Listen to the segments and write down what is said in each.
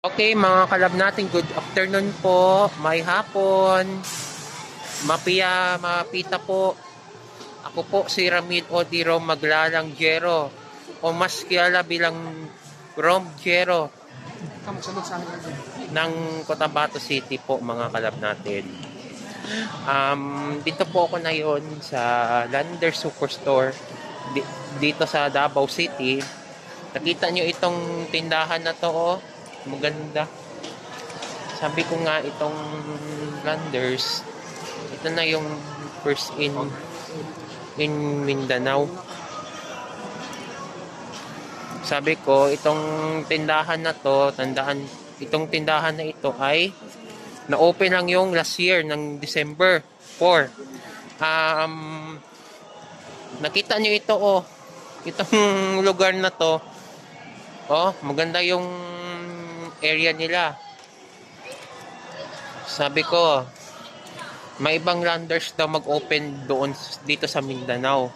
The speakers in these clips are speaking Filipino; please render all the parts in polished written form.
Okay, mga kalab natin, good afternoon po. May hapon. Mapita po. Ako po si Ramil Odiro Maglalangjero o mas kilala bilang Romjero ng Cotabato City po, mga kalab natin. Dito po ako ngayon sa Lander Superstore dito sa Davao City. Nakita nyo itong tindahan na to, oh. Maganda. Sabi ko nga, itong Landers, ito na yung first in Mindanao. Sabi ko, itong tindahan na to, itong tindahan na ito ay na-open lang yung last year ng December 4. Nakita nyo ito, oh. Itong lugar na to, oh, maganda yung area nila. Sabi ko, may ibang Landers daw mag-open doon dito sa Mindanao.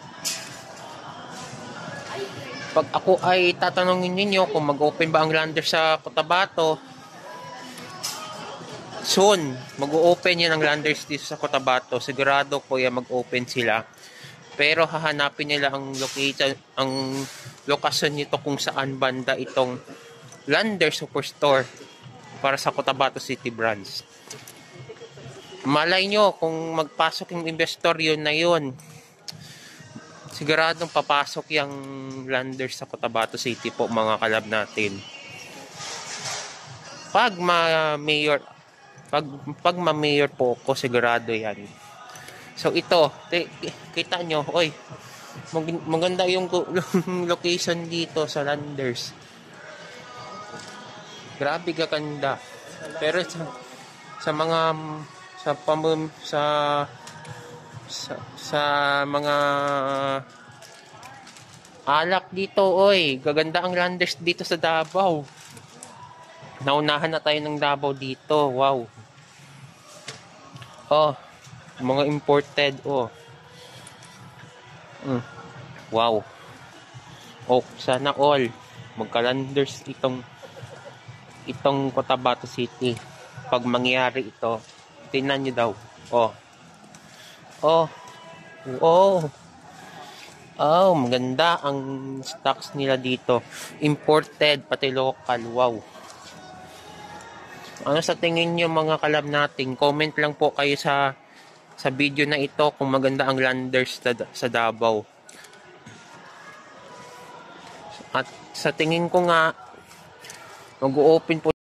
Pag ako ay tatanungin ninyo kung mag-open ba ang Landers sa Cotabato, soon, mag-open yan ang Landers dito sa Cotabato. Sigurado ko yan mag-open sila. Pero hahanapin nila ang lokasyon nito kung saan banda itong Lander Superstore para sa Cotabato City branch. Malay nyo, kung magpasok yung investor, yun na yun. Siguradong papasok yung Lander sa Cotabato City po, mga kalab natin. Pag ma-mayor po ko, sigurado yan. So ito, kita nyo, oy, maganda yung location dito sa Landers. Grabe gaganda. Pero sa mga mga alak dito, oy, gaganda ang Landers dito sa Davao. Naunahan na tayo ng Davao dito. Wow. Oh, mga imported, oh. Wow. Oh, sana all magka-Landers itong Cotabato City. Pag mangyari ito, tingnan nyo daw. Oh. Oh. Oh. Oh, maganda ang stocks nila dito. Imported, pati local. Wow. Ano sa tingin nyo, mga kalab natin? Comment lang po kayo sa video na ito kung maganda ang Landers sa Davao. At sa tingin ko nga, mag-open po